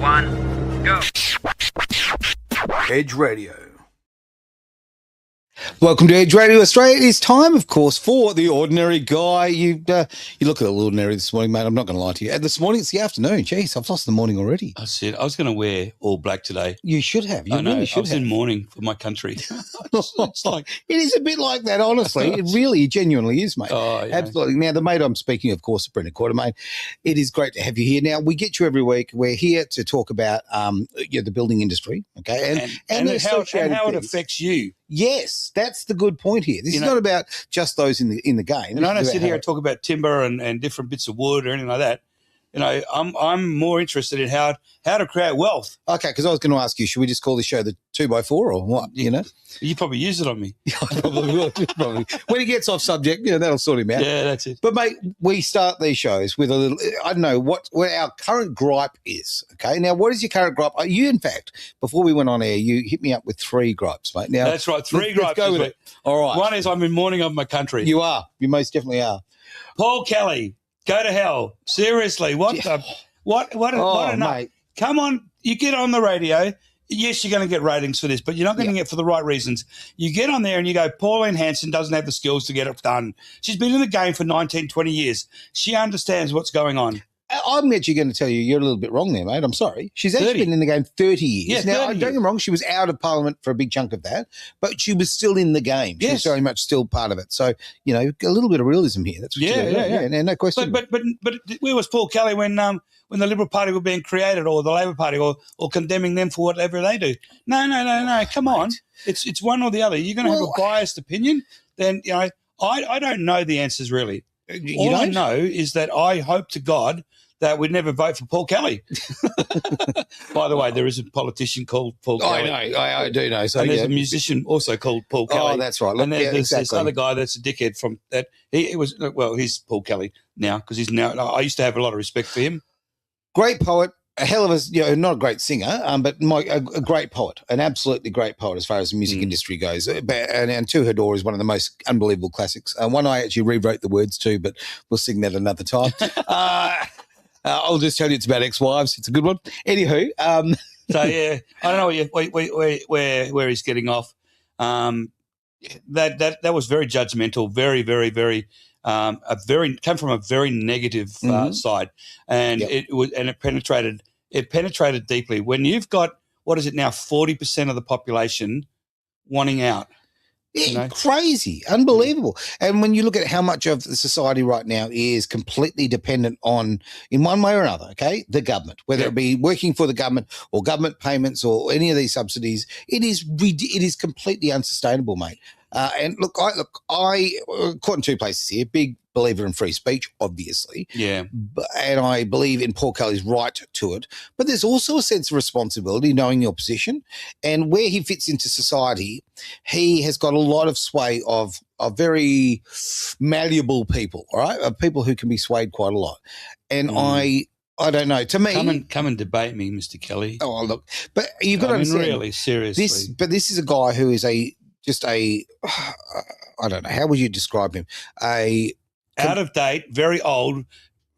1, go. Edge Radio. Welcome to Edge Radio Australia. It is time, of course, for The Ordinary Guy. You look a little ordinary this morning, mate. I'm not going to lie to you. And this morning, it's the afternoon. Jeez, I've lost the morning already. I said I was going to wear all black today. You should have. You I know. really should I was have. in mourning for my country. It's like, it is a bit like that, honestly. It really genuinely is, mate. oh, yeah. Absolutely. Now, the mate I'm speaking, of course, is Brendan Quartermain. It is great to have you here. Now, we get you every week. We're here to talk about the building industry, okay, and the how associated it things. affects you. Yes, that's the good point here. This is not about just those in the game. And I don't sit here and talk about timber and different bits of wood or anything like that. You know, I'm more interested in how to create wealth. Okay, because I was going to ask you, should we just call this show the 2x4 or what? You know, you probably use it on me. I probably will. Probably. When he gets off subject, that'll sort him out. Yeah, that's it. But mate, we start these shows with a little. I don't know what our current gripe is. Okay, now what is your current gripe? You, in fact, before we went on air, you hit me up with 3 gripes, mate. Now that's right, 3 gripes. Let's go with it. All right. One is I'm in mourning of my country. You are. You most definitely are. Paul Kelly, go to hell. Seriously, what enough? Mate. Come on, you get on the radio. Yes, you're going to get ratings for this, but you're not going to get for the right reasons. You get on there and you go, Pauline Hanson doesn't have the skills to get it done. She's been in the game for 19, 20 years. She understands what's going on. I'm actually going to tell you, you're a little bit wrong there, mate. I'm sorry. She's actually 30. been in the game 30 years. Yeah, now, 30 don't get me wrong, she was out of Parliament for a big chunk of that, but she was still in the game. She was very much still part of it. So, a little bit of realism here. That's what you do. Yeah, no question. But where was Paul Kelly when the Liberal Party were being created, or the Labor Party, or condemning them for whatever they do? No. Come on. It's one or the other. You're going to have a biased opinion, then, I don't know the answers really. All I know is that I hope to God that we'd never vote for Paul Kelly. By the way, there is a politician called Paul Kelly. I do know. So and there's a musician also called Paul Kelly. Oh, that's right. And there's this other guy that's a dickhead from that. He's Paul Kelly now because he's now. I used to have a lot of respect for him. Great poet. A hell of a, not a great singer, but a great poet, an absolutely great poet as far as the music industry goes. And To Her Door is one of the most unbelievable classics. One I actually rewrote the words to, but we'll sing that another time. I'll just tell you it's about ex-wives. It's a good one. Anywho. So, yeah, I don't know where he's getting off. That was very judgmental, very, very, very came from a very negative side, and it penetrated deeply. When you've got, what is it now, 40% of the population wanting out. Crazy, unbelievable. And when you look at how much of the society right now is completely dependent on, in one way or another, the government, whether it be working for the government or government payments or any of these subsidies, it is completely unsustainable, mate. And look, I caught in 2 places here. Big believer in free speech, obviously. Yeah. And I believe in Paul Kelly's right to it. But there's also a sense of responsibility, knowing your position and where he fits into society. He has got a lot of sway of very malleable people, all right, of people who can be swayed quite a lot. And I don't know. To me, come and debate me, Mr. Kelly. Oh, look, but you've got to understand. Really, seriously. This is a guy who is I don't know, how would you describe him? Out of date, very old,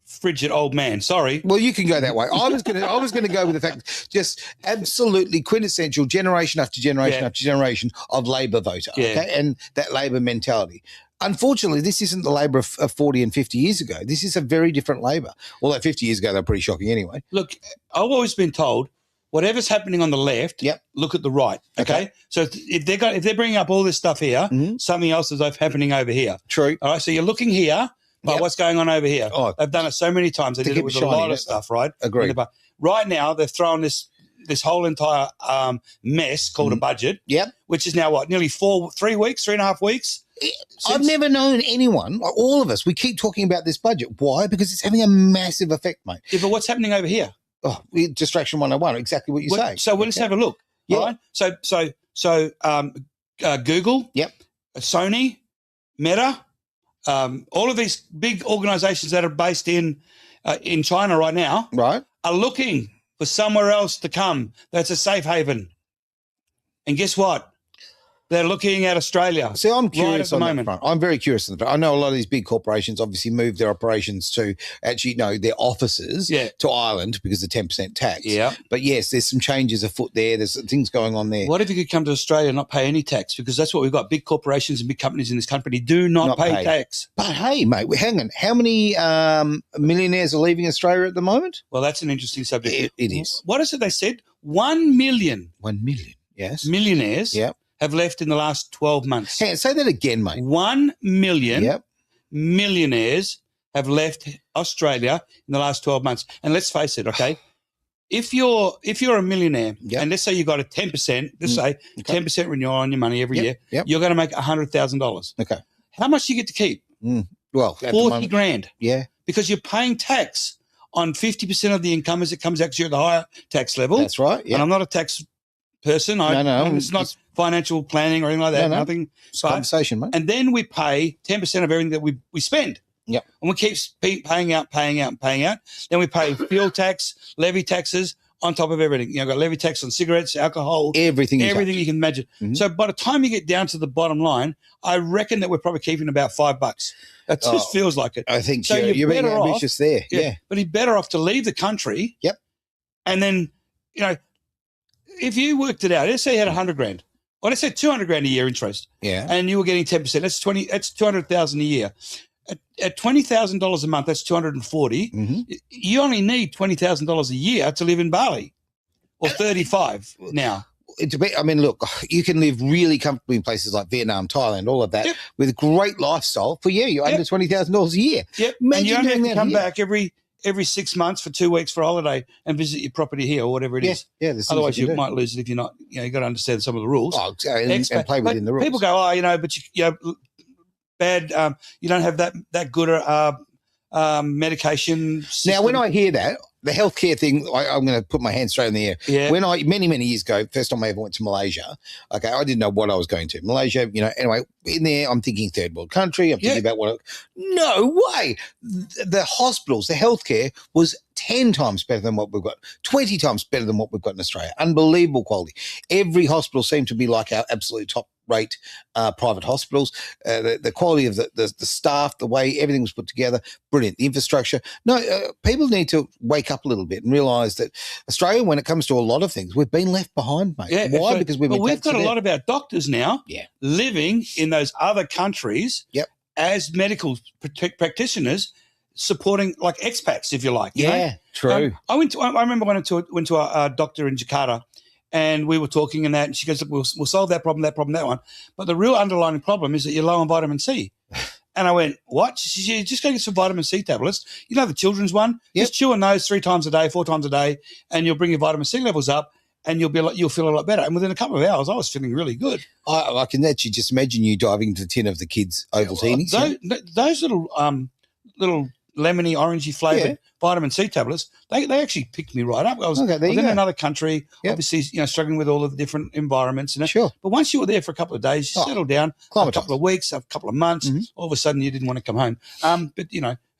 frigid old man. Sorry. Well, you can go that way. I was going to go with the fact, just absolutely quintessential generation after generation after generation of Labor voter, and that Labor mentality. Unfortunately, this isn't the Labor of 40 and 50 years ago. This is a very different Labor. Although 50 years ago, they're pretty shocking anyway. Look, I've always been told, whatever's happening on the left, look at the right. Okay. So if they're bringing up all this stuff here, something else is happening over here. True. All right. So you're looking here, but what's going on over here? Oh, they've done it so many times. They did it with a lot of stuff, right? Agreed. Right now, they've thrown this whole entire mess called a budget. Yep. Which is now nearly 3 weeks, 3.5 weeks. I've never known anyone, all of us, we keep talking about this budget. Why? Because it's having a massive effect, mate. Yeah, but what's happening over here? Oh, distraction 101, exactly what you say. So let's have a look. Yeah. All right? So Google, Sony, Meta, all of these big organizations that are based in China right now are looking for somewhere else to come that's a safe haven. And guess what? They're looking at Australia. See, I'm right curious at the on that moment. front. I'm very curious on that. I know a lot of these big corporations obviously move their operations to actually, their offices to Ireland because of 10% tax. Yeah. But yes, there's some changes afoot there. There's things going on there. What if you could come to Australia and not pay any tax? Because that's what we've got. Big corporations and big companies in this country do not pay tax. But hey, mate, hang on. How many millionaires are leaving Australia at the moment? Well, that's an interesting subject. It is. What is it they said? 1 million. 1 million, yes. Millionaires have left in the last 12 months. Hey, say that again, mate. 1 million millionaires have left Australia in the last 12 months. And let's face it, okay? If you're a millionaire, and let's say you got a 10%, let's say 10% renewal on your money every year, you're going to make $100,000. Okay. How much do you get to keep? Well, 40 grand. Yeah. Because you're paying tax on 50% of the income as it comes out, 'cause you're at the higher tax level. That's right. Yeah. And I'm not a tax person. No. It's not financial planning or anything like that. No. Nothing. It's conversation, mate. And then we pay 10% of everything that we spend. Yep. And we keep paying out. Then we pay fuel tax, levy taxes on top of everything. Got levy tax on cigarettes, alcohol, everything you can imagine. Mm-hmm. So by the time you get down to the bottom line, I reckon that we're probably keeping about $5. That just feels like it. I think so. You're being ambitious there. Yeah. But you're better off to leave the country. Yep. And then, if you worked it out, let's say you had 100 grand, or let's say 200 grand a year interest. Yeah. And you were getting 10%. That's 200,000 a year. At $20,000 a month, that's 240. Mm-hmm. You only need $20,000 a year to live in Bali, or 35 now. I mean, look, you can live really comfortably in places like Vietnam, Thailand, all of that, with a great lifestyle for you're under $20,000 a year. Yep. And you only have to come back every 6 months for 2 weeks for a holiday and visit your property here or whatever it is. Yeah. Otherwise, you might lose it if you're not. You got to understand some of the rules. Oh, and play within the rules. People go, but bad. You don't have that good medication system. Now, when I hear that, the healthcare thing, I'm going to put my hand straight in the air. Yeah. When many years ago, first time I ever went to Malaysia, okay, I didn't know what I was going to. Malaysia, anyway, in there, I'm thinking third world country. I'm thinking about no way. The hospitals, the healthcare was 10 times better than what we've got, 20 times better than what we've got in Australia. Unbelievable quality. Every hospital seemed to be like our absolute top rate private hospitals. The quality of the staff, the way everything was put together, brilliant. The infrastructure. No, people need to wake up a little bit and realise that Australia, when it comes to a lot of things, we've been left behind, mate. Yeah, why? Because we've got a lot of our doctors now living in those other countries as medical practitioners, supporting like expats, if you like. You know? True. I remember went to a doctor in Jakarta, and we were talking and that, and she goes, "Look, we'll solve that problem, that one. But the real underlying problem is that you're low on vitamin C." And I went, "What?" She said, "Just go get some vitamin C tablets. The children's one. Just chew on those 3 times a day, 4 times a day, and you'll bring your vitamin C levels up, and you'll feel a lot better." And within a couple of hours, I was feeling really good. I can actually just imagine you diving into the tin of the kids' Ovaltinis. Those little lemony, orangey flavoured vitamin C tablets, they actually picked me right up. I was in another country, obviously, struggling with all of the different environments. Sure. But once you were there for a couple of days, you settled down, a couple of weeks, a couple of months, all of a sudden you didn't want to come home. But,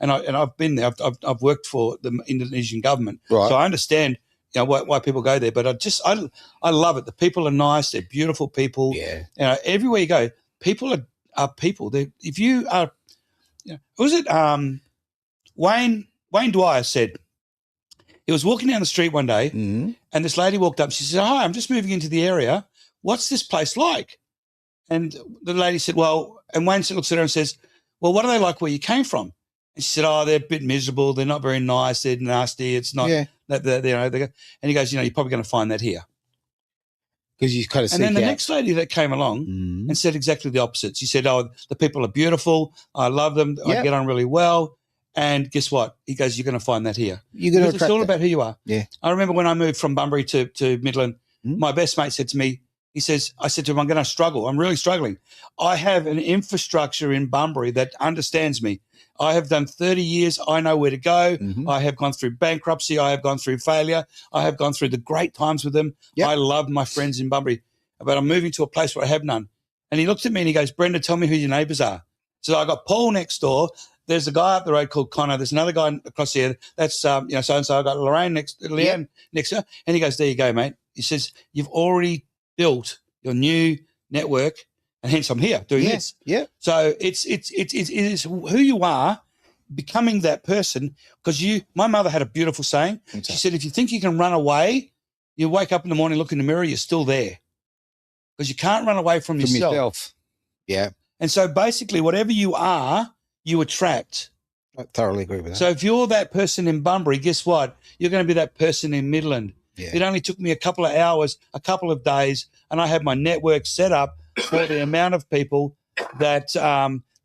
and I've been there. I've worked for the Indonesian government. Right. So I understand why people go there. But I love it. The people are nice. They're beautiful people. Yeah. Everywhere you go, people are people. If you are, was it Wayne Dwyer said he was walking down the street one day and this lady walked up. She said, "Hi, I'm just moving into the area. What's this place like?" And the lady said, "Well," and Wayne looks at her and says, "Well, what are they like where you came from?" And she said, "Oh, they're a bit miserable. They're not very nice. They're nasty. It's not, and he goes, "You're probably going to find that here." Because you kind of and then the next lady that came along and said exactly the opposite. She said, "Oh, the people are beautiful. I love them. I get on really well. And guess what?" He goes, "You're going to find that here." It's all about who you are. Yeah. I remember when I moved from Bunbury to Midland, my best mate said to me, I said to him, "I'm going to struggle. I'm really struggling. I have an infrastructure in Bunbury that understands me. I have done 30 years. I know where to go. I have gone through bankruptcy. I have gone through failure. I have gone through the great times with them. I love my friends in Bunbury, but I'm moving to a place where I have none." And he looked at me and he goes, "Brenda, tell me who your neighbours are." So I got Paul next door. There's a guy up the road called Connor. There's another guy across here. That's so-and-so. I got Leanne next to her. And he goes, "There you go, mate." He says, "You've already built your new network, and hence I'm here doing this. Yeah. So it is who you are, becoming that person. Because my mother had a beautiful saying. She said, if you think you can run away, you wake up in the morning, look in the mirror, you're still there. Because you can't run away from yourself. Yeah. And so basically, whatever you are, you attract. I thoroughly agree with that. So if you're that person in Bunbury, guess what? You're going to be that person in Midland. Yeah. It only took me a couple of hours, a couple of days, and I had my network set up for the amount of people that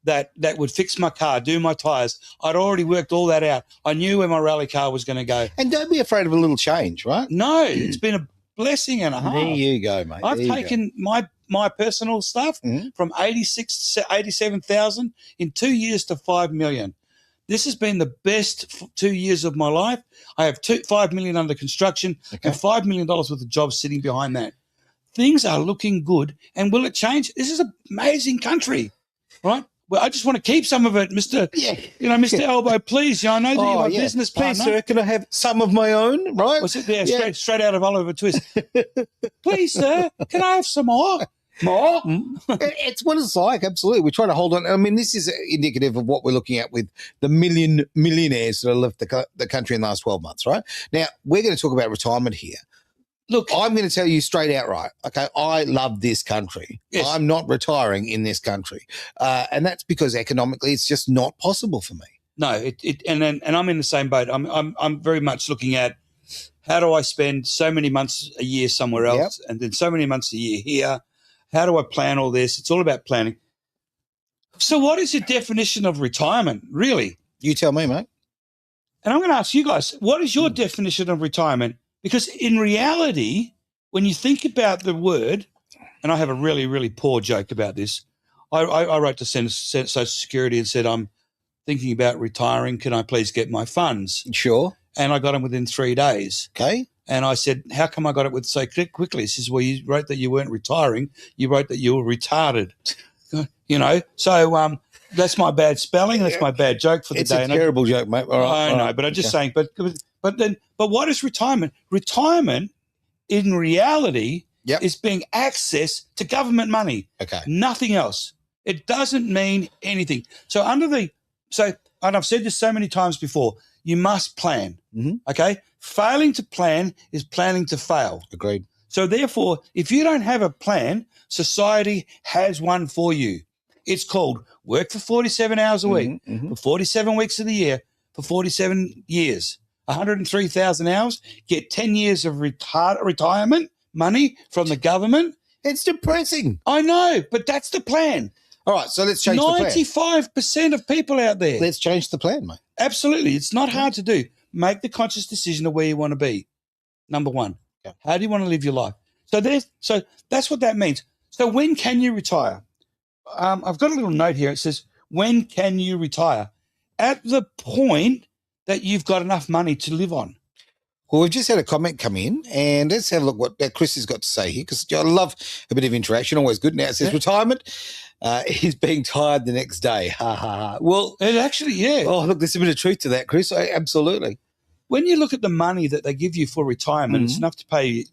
that would fix my car, do my tyres. I'd already worked all that out. I knew where my rally car was going to go. And don't be afraid of a little change, right? No, it's been a blessing and a half. There you go, mate. I've taken my personal stuff from 86 to 87,000 in 2 years to 5 million. This has been the best 2 years of my life. I have 5 million under construction and $5 million worth of jobs sitting behind that. Things are looking good. And will it change? This is an amazing country, right? Well, I just want to keep some of it, Mr. Mr. Elbow, please. I know that you're my business partner. Please, sir, can I have some of my own, right? What's it there? Straight out of Oliver Twist. Please, sir, can I have some more? More? It's what it's like, absolutely. We're trying to hold on. I mean, this is indicative of what we're looking at with the millionaires that have left the country in the last 12 months, right? Now, we're going to talk about retirement here. Look, I'm going to tell you straight out, right? Okay, I love this country. Yes. I'm not retiring in this country, and that's because economically, it's just not possible for me. No, and I'm in the same boat. I'm very much looking at how do I spend so many months a year somewhere else, and then so many months a year here. How do I plan all this? It's all about planning. So, what is your definition of retirement, really? You tell me, mate. And I'm going to ask you guys, what is your definition of retirement? Because in reality, when you think about the word, and I have a really, really poor joke about this, I wrote to Social Security and said, I'm thinking about retiring. Can I please get my funds? Sure. And I got them within 3 days. Okay. And I said, how come I got it with so quickly? He says, well, you wrote that you weren't retiring. You wrote that you were retarded. So that's my bad spelling. That's my bad joke for the day. It's a terrible joke, mate. All right, I know, but I'm just saying. But what is retirement? Retirement, in reality, is being access to government money. Okay. Nothing else. It doesn't mean anything. So and I've said this so many times before, you must plan. Mm-hmm. Okay? Failing to plan is planning to fail. Agreed. So therefore, if you don't have a plan, society has one for you. It's called work for 47 hours a week, for 47 weeks of the year, for 47 years, 103,000 hours, get 10 years of retirement money from the government. It's depressing. I know, but that's the plan. All right, so let's change the plan. 95% of people out there. Let's change the plan, mate. Absolutely. It's not hard to do. Make the conscious decision of where you want to be. Number one. Yeah. How do you want to live your life? So that's what that means. So when can you retire? I've got a little note here. It says, when can you retire? At the point that you've got enough money to live on. Well, we've just had a comment come in, and let's have a look what Chris has got to say here, because I love a bit of interaction, always good. Now it says retirement is being tired the next day. Ha, ha, ha. Well, it actually, Oh, look, there's a bit of truth to that, Chris. Absolutely. When you look at the money that they give you for retirement, it's enough to pay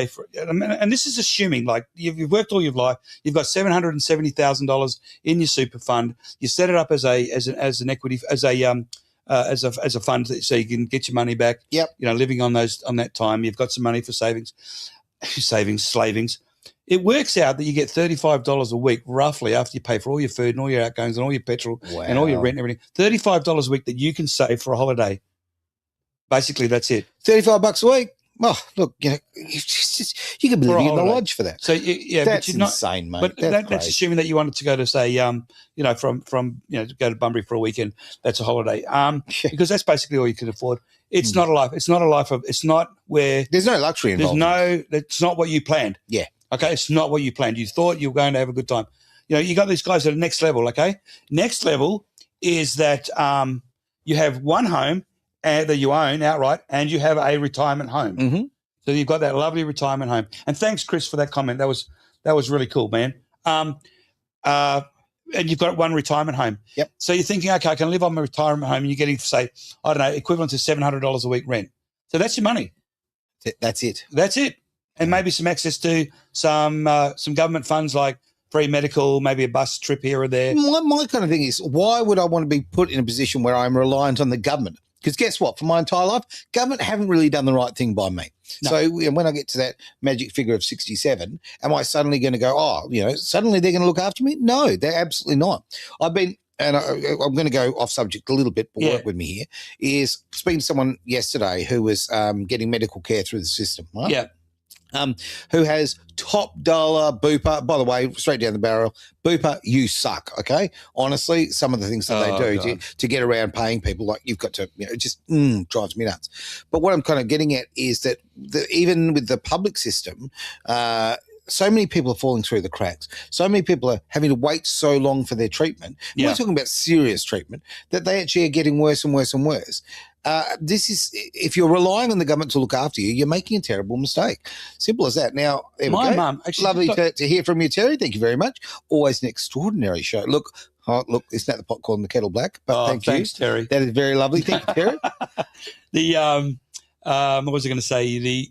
for it. And this is assuming, like, you've worked all your life, you've got $770,000 in your super fund. You set it up as an equity, as a fund, so you can get your money back. Yep. Living on that time, you've got some money for slavings. It works out that you get $35 a week, roughly, after you pay for all your food and all your outgoings and all your petrol and all your rent and everything. $35 a week that you can save for a holiday. Basically, that's it. $35 a week. Oh, look, you can be living in the lodge for that. So that's insane, mate. But that's assuming that you wanted to go to, say, from to go to Bunbury for a weekend. That's a holiday. Because that's basically all you can afford. It's not a life. It's not a life of. It's not where there's no luxury involved. It's not what you planned. Yeah. Okay. It's not what you planned. You thought you were going to have a good time. You got these guys at the next level. Okay. Next level is that you have one home that you own outright, and you have a retirement home. Mm-hmm. So you've got that lovely retirement home. And thanks, Chris, for that comment. That was really cool, man. And you've got one retirement home. Yep. So you're thinking, okay, I can live on my retirement home, and you're getting, say, I don't know, equivalent to $700 a week rent. So that's your money. That's it. That's it. and maybe some access to some government funds like free medical, maybe a bus trip here or there. My kind of thing is, why would I want to be put in a position where I'm reliant on the government? Because guess what? For my entire life, government haven't really done the right thing by me. No. So when I get to that magic figure of 67, am I suddenly going to go, suddenly they're going to look after me? No, they're absolutely not. I'm going to go off subject a little bit, but work with me here, is speaking to someone yesterday who was getting medical care through the system, right? Yeah. Who has top dollar Bupa. By the way, straight down the barrel, Bupa, you suck, okay? Honestly, some of the things that they do to get around paying people, like you've got to, it just drives me nuts. But what I'm kind of getting at is that even with the public system, so many people are falling through the cracks. So many people are having to wait so long for their treatment. Yeah. We're talking about serious treatment that they actually are getting worse and worse and worse. This is, if you're relying on the government to look after you, you're making a terrible mistake. Simple as that. Now, my mum, actually, lovely to hear from you, Terry. Thank you very much. Always an extraordinary show. Look, isn't that the pot calling the kettle black? But thanks, Terry. That is very lovely. Thank you, Terry. What was I going to say?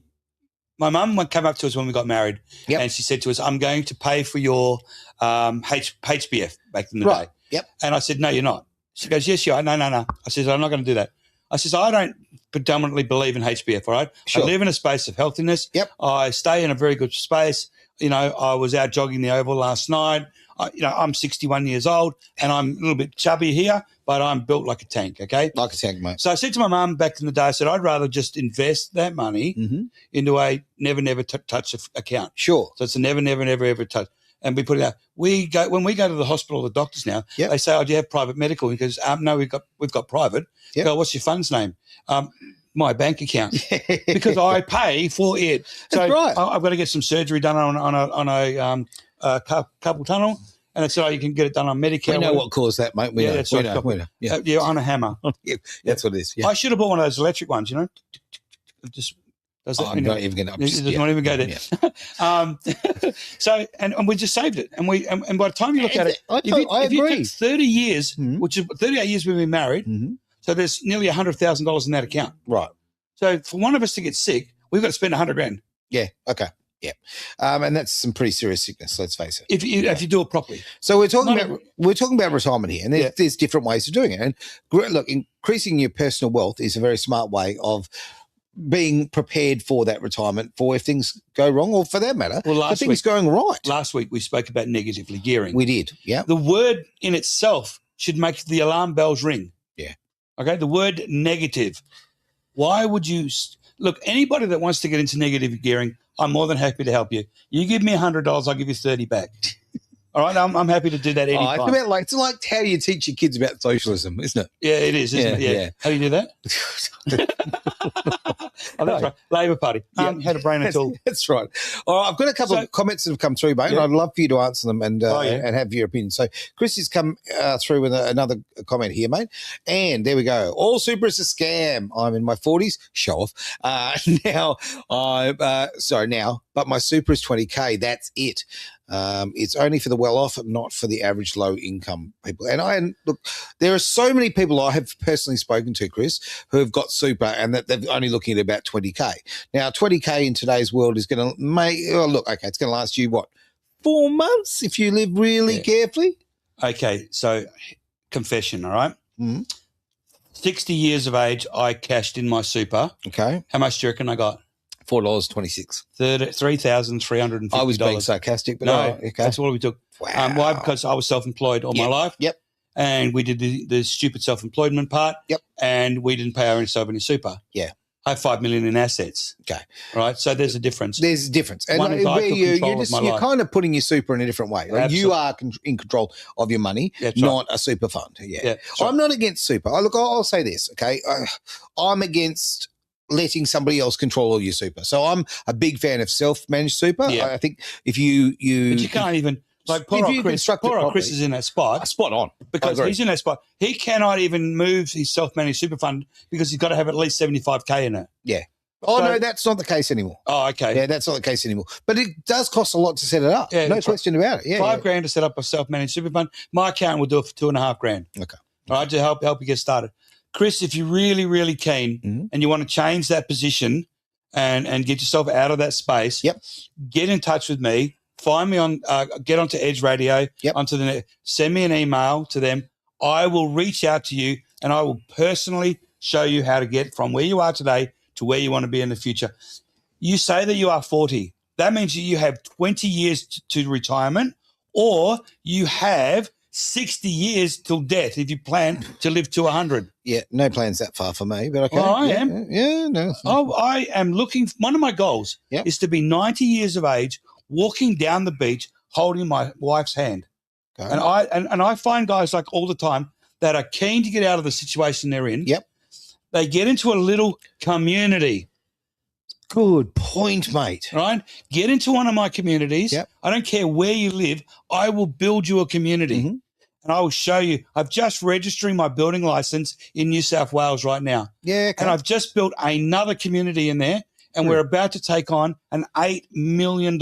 My mum came up to us when we got married, and she said to us, "I'm going to pay for your HBF back in the day." Yep. And I said, "No, you're not." She goes, "Yes, you are." No. I said, "I'm not going to do that." I says, I don't predominantly believe in HBF, all right? Sure. I live in a space of healthiness. Yep. I stay in a very good space. I was out jogging the Oval last night. I'm 61 years old and I'm a little bit chubby here, but I'm built like a tank, okay? Like a tank, mate. So I said to my mum back in the day, I said, I'd rather just invest that money into a never touch account. Sure. So it's a never touch. And we put it out. When we go to the hospital, the doctors now, they say, "Oh, do you have private medical?" Because no, we've got private. Yep. Go, what's your fund's name? My bank account, because I pay for it. So that's right. I've got to get some surgery done on a carpal tunnel, and I said, "Oh, you can get it done on Medicare." We know what caused that, mate. We know. Yeah, on a hammer. That's what it is. Yeah. I should have bought one of those electric ones. Just. I'm not even going to. Does not even go there. Yeah. So, and we just saved it, and by the time you look at it, I agree. You take 30 years, which is 38 years we've been married, so there's nearly $100,000 in that account. Right. So for one of us to get sick, we've got to spend $100,000. Yeah. Okay. Yeah. And that's some pretty serious sickness. Let's face it. If you do it properly. So we're talking about retirement here, and there's different ways of doing it. And look, increasing your personal wealth is a very smart way of being prepared for that retirement, for if things go wrong, or for that matter, for things going right. Last week we spoke about negatively gearing. We did, yeah. The word in itself should make the alarm bells ring. Yeah. Okay, the word negative. Why would you look? Anybody that wants to get into negative gearing, I'm more than happy to help you. You give me $100, I'll give you 30 back. All right, I'm happy to do that anytime. It's like how you teach your kids about socialism, isn't it? Yeah, it is, isn't it? Yeah. How do you do that? That's right. Labor Party. Had a brain at all. That's right. All right, I've got a couple of comments that have come through, mate, and I'd love for you to answer them and have your opinion. So Chris has come through with another comment here, mate. And there we go. All super is a scam. I'm in my 40s. Show off. But my super is 20K. That's it. It's only for the well-off, not for the average low-income people. And look, there are so many people I have personally spoken to, Chris, who have got super and that they're only looking at about 20K. Now, 20K in today's world is going to it's going to last you, 4 months if you live really carefully? Okay, so confession, all right? 60 years of age, I cashed in my super. Okay. How much do you reckon I got? $4.26. $3,350. I was being sarcastic, but okay. That's what we took. Wow. Why? Because I was self-employed all my life. Yep. And we did the stupid self-employment part. Yep. And we didn't pay our own super. Yeah. I have $5 million in assets. Okay. Right. So there's a difference. There's a difference. And where you're kind of putting your super in a different way. Like you are in control of your money, not a super fund. Yeah. I'm not against super. I'll say this, okay? I'm against letting somebody else control all your super. So I'm a big fan of self-managed super. Yeah. I think if you but you can't even like poor old Chris is in that spot. Spot on. Because he's in that spot. He cannot even move his self-managed super fund because he's got to have at least 75K in it. Yeah. No, that's not the case anymore. Oh, okay. Yeah, that's not the case anymore. But it does cost a lot to set it up. Yeah, no question about it. Yeah, $5,000 to set up a self-managed super fund. My account will do it for $2,500. Okay. All right, to help you get started. Chris, if you're really, really keen and you want to change that position and get yourself out of that space. Yep. Get in touch with me. Find me on, get onto Edge Radio, Yep. onto the net. Send me an email to them. I will reach out to you and I will personally show you how to get from where you are today to where you want to be in the future. You say that you are 40. That means you have 20 years to retirement, or you have 60 years till death if you plan to live to 100. Yeah, no plans that far for me, but okay. Well, I yeah, am. Yeah, no. I am looking. One of my goals Yep. is to be 90 years of age, walking down the beach, holding my wife's hand. Okay. And I find guys like all the time that are keen to get out of the situation they're in. Yep. They get into a little community. Good point, mate. Right? Get into one of my communities. Yep. I don't care where you live. I will build you a community. Mhm. And I will show you. I've just registering my building license in New South Wales right now. Yeah, okay. And I've just built another community in there. And we're about to take on an $8 million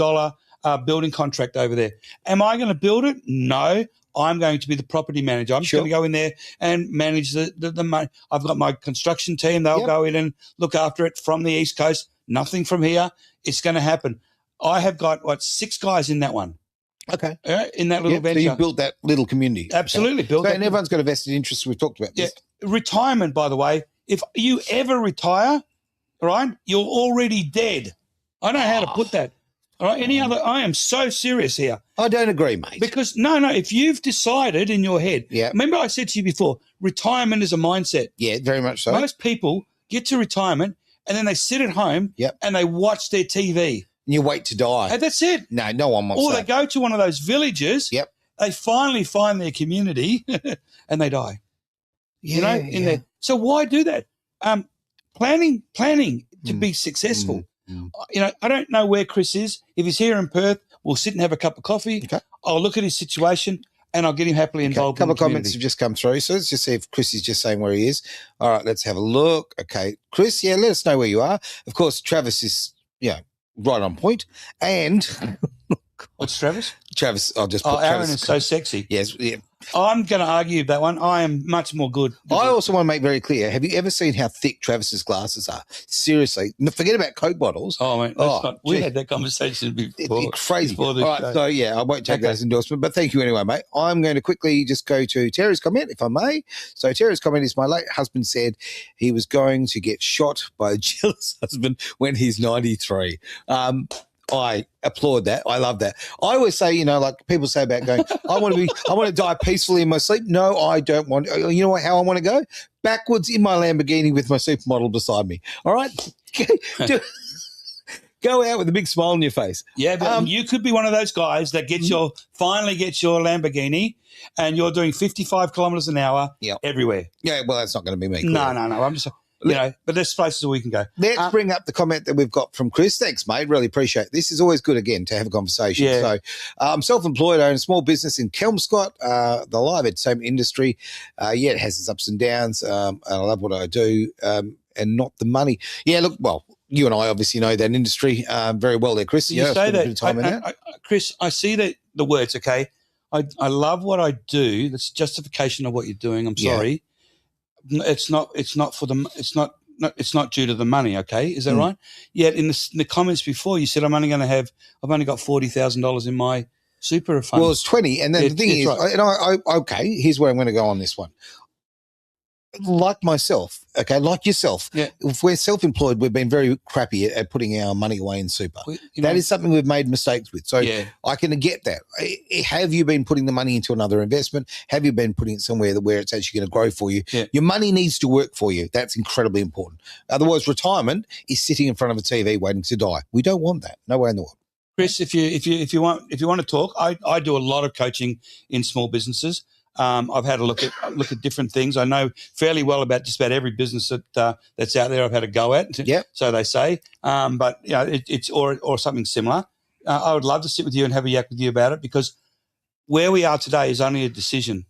building contract over there. Am I going to build it? No. I'm going to be the property manager. I'm just going to go in there and manage the money. I've got my construction team. They'll go in and look after it from the East Coast. Nothing from here. It's going to happen. I have got, 6 guys in that one. Okay. In that little venture. So you built that little community. Absolutely. Okay. Built so, that. and everyone's got a vested interest. We've talked about this. Retirement, by the way, if you ever retire, right, you're already dead. I don't know how to put that. All right. I am so serious here. I don't agree, mate. Because, no, if you've decided in your head, remember I said to you before, retirement is a mindset. Yeah, very much so. Most people get to retirement and then they sit at home and they watch their TV. And you wait to die. And that's it. No one wants that. Or that. they go to one of those villages. Yep. They finally find their community and they die. Yeah, in there. So why do that? Planning to be successful. I don't know where Chris is. If he's here in Perth, we'll sit and have a cup of coffee. Okay. I'll look at his situation and I'll get him happily involved. A couple in the of comments have just come through. So let's just see if Chris is just saying where he is. All right, let's have a look. Okay, Chris, let us know where you are. Of course, Travis is, right on point. And what's Travis? Travis, I'll just put Aaron Travis. is so sexy. Yes, yeah. I'm going to argue that one. I am much more good. I also want to make very clear, have you ever seen how thick Travis's glasses are? Seriously. Forget about Coke bottles. Oh, man. We had that conversation before. It's crazy. All right, so, I won't take that as endorsement, but thank you anyway, mate. I'm going to quickly just go to Terry's comment, if I may. So Terry's comment is, my late husband said he was going to get shot by a jealous husband when he's 93. I applaud that. I love that. I always say, like people say about going, I want to die peacefully in my sleep. No, I don't want. You know how I want to go? Backwards in my Lamborghini with my supermodel beside me. All right, go out with a big smile on your face. Yeah, but you could be one of those guys that finally gets your Lamborghini, and you're doing 55 kilometers an hour everywhere. Yeah, well, that's not going to be me. Clearly. No. I'm just. But there's places we can go. Let's bring up the comment that we've got from Chris. Thanks, mate. Really appreciate it. This is always good, again, to have a conversation. Yeah. So I'm self-employed, own a small business in Kelmscott, the live entertainment industry. It has its ups and downs, and I love what I do, and not the money. Yeah, look, well, you and I obviously know that industry very well there, Chris. You say that. Chris, I see the words, okay? I love what I do. That's justification of what you're doing. I'm sorry. It's not for the. It's not due to the money. Okay, is that right? Yet in the comments before, you said I've only got $40,000 in my super fund. Well, it's 20, and then the thing is, right. Okay, here's where I'm going to go on this one. Like myself, okay, like yourself, if we're self-employed, we've been very crappy at putting our money away in super. That is something we've made mistakes with. So I can get that. Have you been putting the money into another investment? Have you been putting it somewhere where it's actually going to grow for you? Yeah. Your money needs to work for you. That's incredibly important. Otherwise, retirement is sitting in front of a TV waiting to die. We don't want that. No way in the world. Chris, if you want to talk, I do a lot of coaching in small businesses. I've had a look at different things. I know fairly well about just about every business that's out there. I've had a go at. So they say. But it's or something similar. I would love to sit with you and have a yak with you about it, because where we are today is only a decision.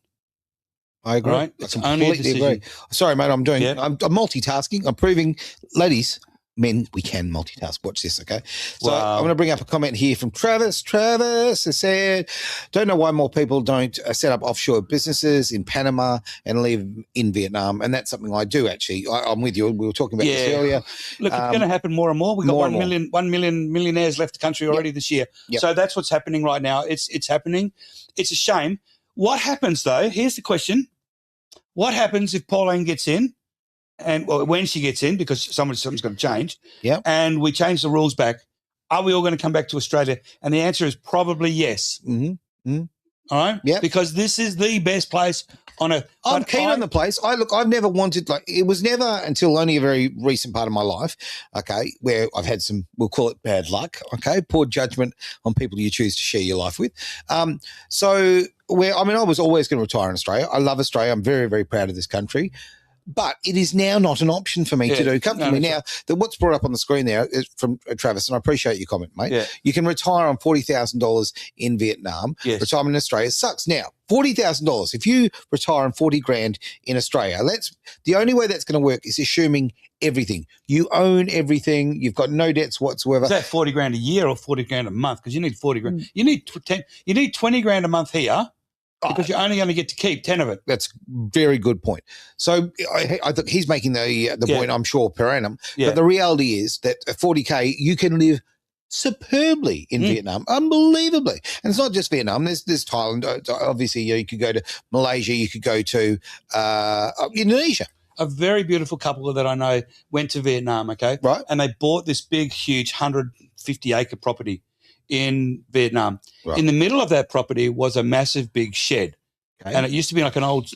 I agree. Right? It's only a decision. Agree. Sorry, mate. I'm multitasking. I'm proving, ladies, Men, we can multitask. Watch this, okay? So Wow. I'm going to bring up a comment here from Travis. Travis has said, don't know why more people don't set up offshore businesses in Panama and live in Vietnam. And that's something I do, actually. I'm with you. We were talking about this earlier. Look, it's going to happen more and more. We've got more 1 and million millionaires left the country already this year. Yep. So that's what's happening right now. It's happening. It's a shame. What happens, though? Here's the question. What happens if Pauline gets in? And when she gets in, because something's going to change, and we change the rules back, are we all going to come back to Australia? And the answer is probably yes. Mm-hmm. All right? Yeah. Because this is the best place on earth. I'm keen on the place. I've never wanted, it was never until only a very recent part of my life, okay, where I've had some, we'll call it bad luck, okay, poor judgment on people you choose to share your life with. I was always going to retire in Australia. I love Australia. I'm very, very proud of this country. But it is now not an option for me to do comfortably. Now, what's brought up on the screen there is from Travis, and I appreciate your comment, mate. Yeah. You can retire on $40,000 in Vietnam. Yes. Retirement in Australia sucks. Now, $40,000. If you retire on $40,000 in Australia, the only way that's going to work is assuming everything. You own everything. You've got no debts whatsoever. Is that $40,000 a year or $40,000 a month? Because you need $40,000. You need $20,000 a month here. Because you're only going to get to keep 10 of it. That's a very good point. So I think he's making the point, I'm sure, per annum. Yeah. But the reality is that at $40K, you can live superbly in Vietnam, unbelievably. And it's not just Vietnam. There's Thailand. Obviously, you could go to Malaysia. You could go to Indonesia. A very beautiful couple that I know went to Vietnam, okay? Right. And they bought this big, huge 150-acre property in Vietnam. Right. In the middle of that property was a massive big shed. Okay. And it used to be like an old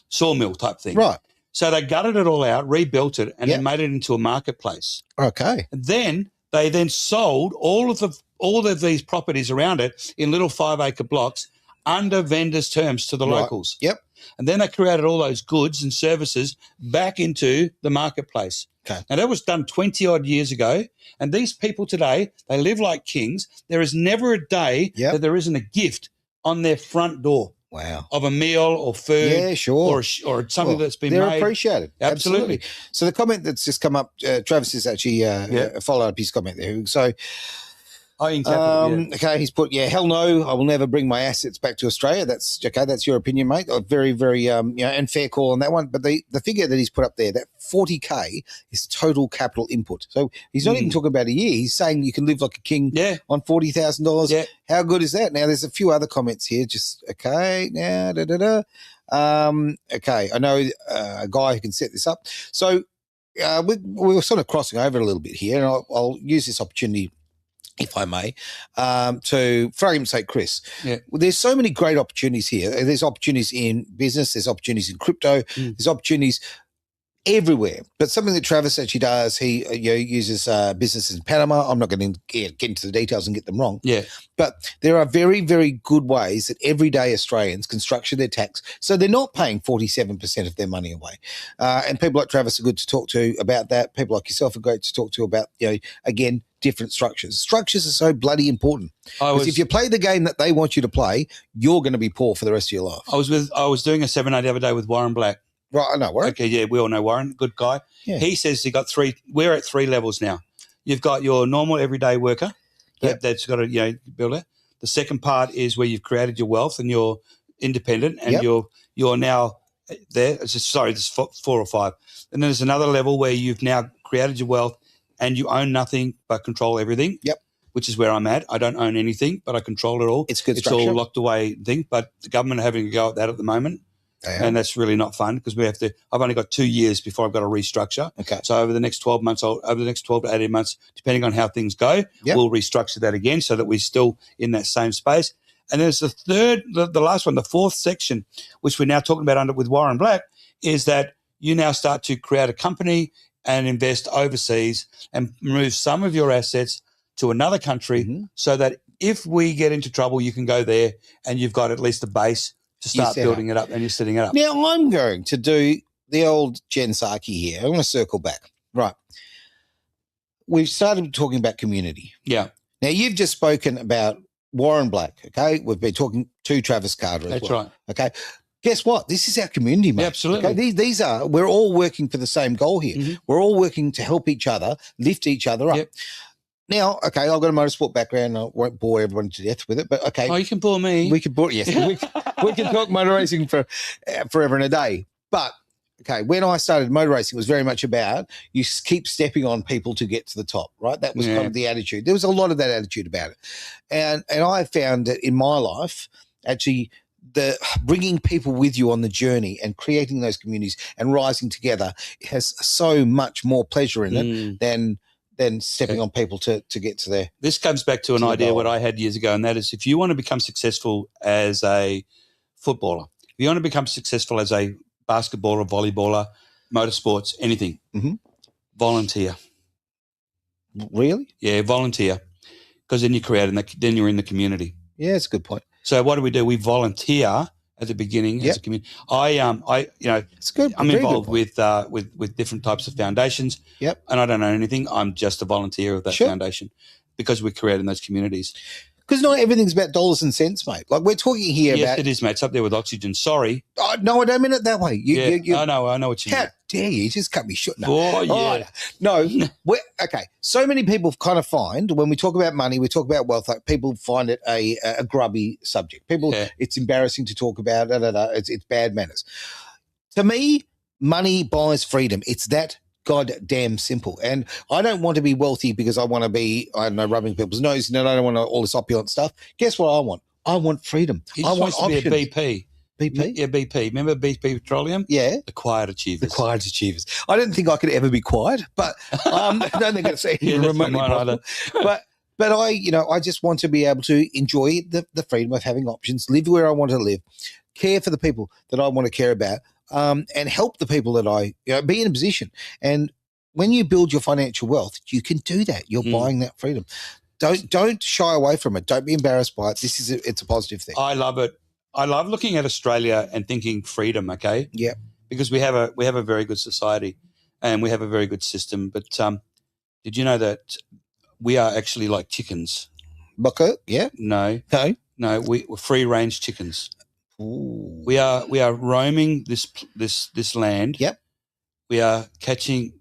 sawmill type thing. Right. So they gutted it all out, rebuilt it, and then made it into a marketplace. Okay. And then they sold all of these properties around it in little 5-acre blocks under vendors' terms to the locals. Yep. And then they created all those goods and services back into the marketplace. Okay. Now, that was done 20-odd years ago. And these people today, they live like kings. There is never a day that there isn't a gift on their front door. Wow. Of a meal or food. Yeah, sure. Or something that's been made. They're appreciated. Absolutely. So the comment that's just come up, Travis has actually followed up his comment there. So, okay, he's put, hell no, I will never bring my assets back to Australia. That's okay. That's your opinion, mate. A very, very, and fair call on that one. But the figure that he's put up there, that 40K is total capital input. So he's not even talking about a year. He's saying you can live like a king on $40,000. Yeah. How good is that? Now, there's a few other comments here. Just, okay, now, okay, I know a guy who can set this up. So we're sort of crossing over a little bit here, and I'll use this opportunity, if I may, for argument's sake, Chris. Yeah. There's so many great opportunities here. There's opportunities in business. There's opportunities in crypto. There's opportunities everywhere. But something that Travis actually does, he uses businesses in Panama. I'm not going to get into the details and get them wrong. Yeah. But there are very, very good ways that everyday Australians can structure their tax so they're not paying 47% of their money away. And people like Travis are good to talk to about that. People like yourself are great to talk to about, again, different structures. Structures are so bloody important. Because if you play the game that they want you to play, you're going to be poor for the rest of your life. I was doing a seminar the other day with Warren Black. Right, I know Warren. Okay, yeah, we all know Warren, good guy. Yeah. He says we're at 3 levels now. You've got your normal everyday worker that's got to build it. The second part is where you've created your wealth and you're independent and you're now there. There's 4 or 5. And then there's another level where you've now created your wealth and you own nothing but control everything. Yep. Which is where I'm at. I don't own anything, but I control it all. It's good. It's all locked away thing. But the government are having a go at that at the moment. And that's really not fun because I've only got 2 years before I've got to restructure. Okay. So over the next 12 to 18 months, depending on how things go, we'll restructure that again so that we're still in that same space. And there's the last one, the 4th section, which we're now talking about with Warren Black, is that you now start to create a company and invest overseas and move some of your assets to another country so that if we get into trouble, you can go there and you've got at least a base to start building it up and you're setting it up. Now, I'm going to do the old Jen Psaki here. I'm going to circle back. Right. We've started talking about community. Yeah. Now, you've just spoken about Warren Black, okay? We've been talking to Travis Carter as well. That's right. Okay. guess what? This is our community, mate. Yeah, absolutely. Okay? These are, we're all working for the same goal here. Mhm. We're all working to help each other, lift each other up. Yep. Now, okay, I've got a motorsport background. I won't bore everyone to death with it, but okay. Oh, you can bore me. We could bore, yes, we can talk motor racing for forever and a day. But okay, when I started motor racing, it was very much about you keep stepping on people to get to the top, right? That was kind of the attitude. There was a lot of that attitude about it, and I found that in my life, actually, the bringing people with you on the journey and creating those communities and rising together has so much more pleasure in it than stepping on people to get to there. This comes back to an idea what I had years ago, and that is if you want to become successful as a footballer, if you want to become successful as a basketballer, volleyballer, motorsports, anything, volunteer. Really? Yeah, volunteer, because then you create and then you're in the community. Yeah, that's a good point. So what do? We volunteer at the beginning as a community. It's good. I'm involved with different types of foundations. Yep. And I don't know anything. I'm just a volunteer of that foundation because we're creating those communities. Because not everything's about dollars and cents, mate. Like we're talking here yes, about. It is, mate. It's up there with oxygen. Sorry. Oh, no, I don't mean it that way. I know what you mean. How dare you? Just cut me short. No. Oh, yeah. No. Okay. So many people kind of find when we talk about money, we talk about wealth, like people find it a grubby subject. People, it's embarrassing to talk about. It's bad manners. To me, money buys freedom. It's that goddamn simple. And I don't want to be wealthy because I want to be, I don't know, rubbing people's noses. I don't want all this opulent stuff. Guess what I want? I want freedom. I want to be a BP. BP? Yeah, BP. Remember BP Petroleum? Yeah. The quiet achievers. The quiet achievers. I don't think I could ever be quiet, but I don't think it's remotely possible. But I just want to be able to enjoy the freedom of having options, live where I want to live, care for the people that I want to care about, and help the people that I be in a position. And when you build your financial wealth, you can do that. You're buying that freedom. Don't shy away from it. Don't be embarrassed by it. It's a positive thing. I love it. I love looking at Australia and thinking freedom. Okay. Yeah. Because we have a very good society, and we have a very good system. But did you know that we are actually like chickens? Bucko? Yeah. No. We're free range chickens. Ooh. We are roaming this land. Yep. We are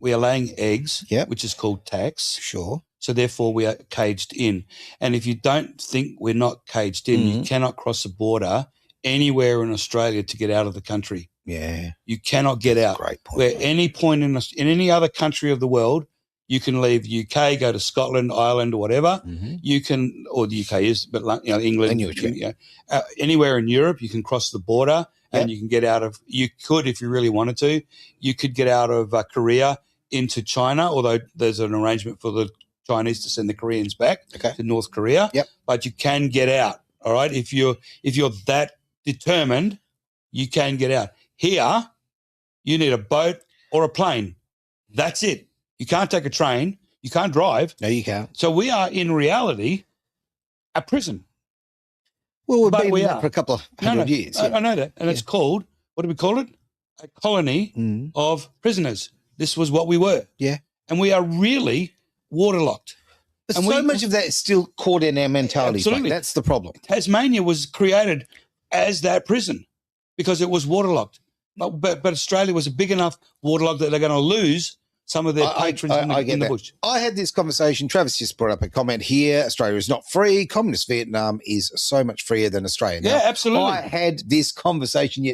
laying eggs. Yep. Which is called tax. Sure. So therefore we are caged in. And if you don't think we're not caged in, you cannot cross a border anywhere in Australia to get out of the country. Yeah. You cannot get out. Great point. Where any point in any other country of the world, you can leave UK, go to Scotland, Ireland, or whatever. You can, or the UK is, but England, anywhere in Europe, you can cross the border and you can get out of. You could, if you really wanted to, you could get out of Korea into China. Although there's an arrangement for the Chinese to send the Koreans back to North Korea. Yep. But you can get out. All right, if you're that determined, you can get out. Here, you need a boat or a plane. That's it. You can't take a train. You can't drive. No, you can't. So we are, in reality, a prison. Well, we've been there for a couple of hundred years. I know that. And it's called, what do we call it? A colony of prisoners. This was what we were. Yeah. And we are really waterlocked. But so much of that is still caught in our mentality. Absolutely. That's the problem. Tasmania was created as that prison because it was waterlocked. But Australia was a big enough waterlogged that they're going to lose some of their patrons in the bush. I had this conversation. Travis just brought up a comment here. Australia is not free. Communist Vietnam is so much freer than Australia. Now, absolutely. I had this conversation.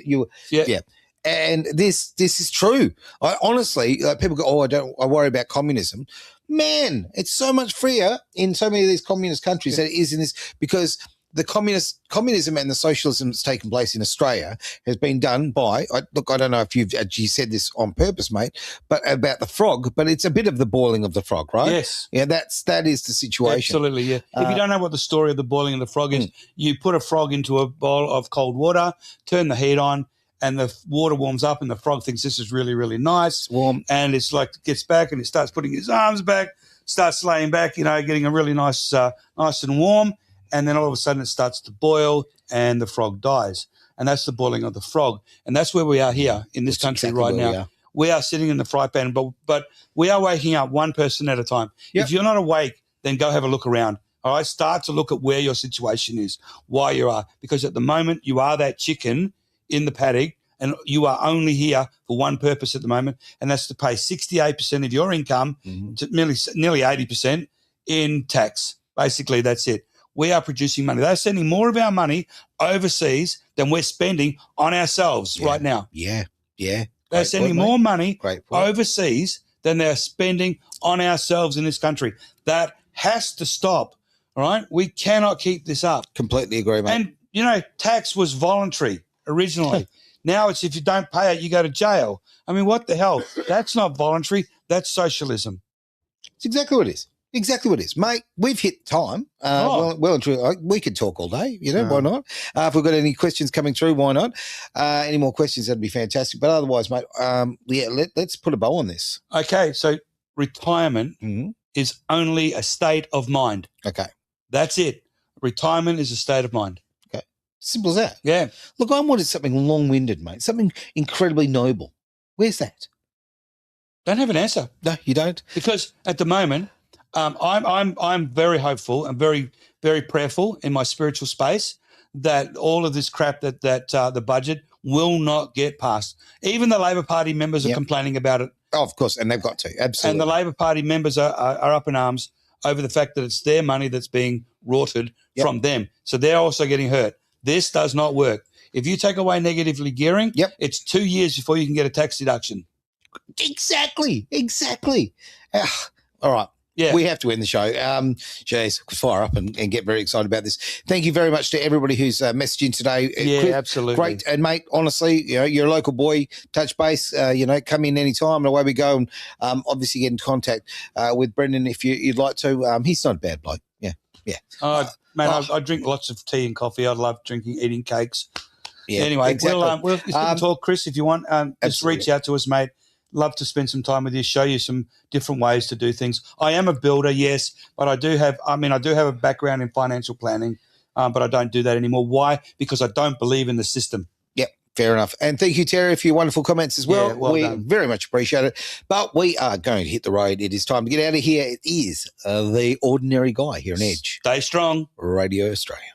And this is true. I honestly, people go, I worry about communism. Man, it's so much freer in so many of these communist countries than it is in this, because the communism and the socialism that's taken place in Australia has been done by, I don't know if you've actually said this on purpose, mate, but about the frog, but it's a bit of the boiling of the frog, right? Yes. Yeah, that is the situation. Absolutely, yeah. If you don't know what the story of the boiling of the frog is, you put a frog into a bowl of cold water, turn the heat on, and the water warms up and the frog thinks this is really, really nice. Warm. And it's like, gets back and it starts putting his arms back, starts laying back, getting a really nice and warm. And then all of a sudden it starts to boil and the frog dies. And that's the boiling of the frog. And that's where we are here in this country right now. We are sitting in the fry pan, but we are waking up one person at a time. Yep. If you're not awake, then go have a look around. All right, start to look at where your situation is, why you are. Because at the moment you are that chicken in the paddock, and you are only here for one purpose at the moment, and that's to pay 68% of your income to nearly 80% in tax. Basically, that's it. We are producing money. They're sending more of our money overseas than we're spending on ourselves right now. Yeah. They're sending more money Great overseas than they're spending on ourselves in this country. That has to stop, all right? We cannot keep this up. Completely agree, mate. And, tax was voluntary originally. Now it's if you don't pay it, you go to jail. I mean, what the hell? That's not voluntary. That's socialism. It's exactly what it is. Exactly what it is, mate. We've hit time. Well and truly, we could talk all day. Why not? If we've got any questions coming through, why not? Any more questions? That'd be fantastic. But otherwise, mate, let's put a bow on this. Okay, so retirement is only a state of mind. Okay, that's it. Retirement is a state of mind. Okay, simple as that. Yeah. Look, I wanted something long-winded, mate. Something incredibly noble. Where's that? Don't have an answer. No, you don't. Because at the moment. I'm very hopeful and very, very prayerful in my spiritual space that all of this crap that the budget will not get passed. Even the Labor Party members are complaining about it. Oh, of course, and they've got to, absolutely. And the Labor Party members are up in arms over the fact that it's their money that's being rorted from them. So they're also getting hurt. This does not work. If you take away negatively gearing, it's 2 years before you can get a tax deduction. Exactly. All right. Yeah. We have to end the show. Jeez, fire up and get very excited about this. Thank you very much to everybody who's messaging today. Yeah, Chris, absolutely. Great. And, mate, honestly, you're a local boy, touch base, come in anytime and away we go. And obviously get in contact with Brendan if you'd like to. He's not a bad bloke. Yeah. I drink lots of tea and coffee. I love eating cakes. Yeah, anyway, exactly. we'll talk, Chris, if you want. Just reach out to us, mate. Love to spend some time with you, show you some different ways to do things. I am a builder, yes, but I do have a background in financial planning, but I don't do that anymore. Why? Because I don't believe in the system. Yep, fair enough. And thank you, Terry, for your wonderful comments as well. Yeah, we done. Very much appreciate it. But we are going to hit the road. It is time to get out of here. It is The Ordinary Guy here on Edge. Stay strong. Radio Australia.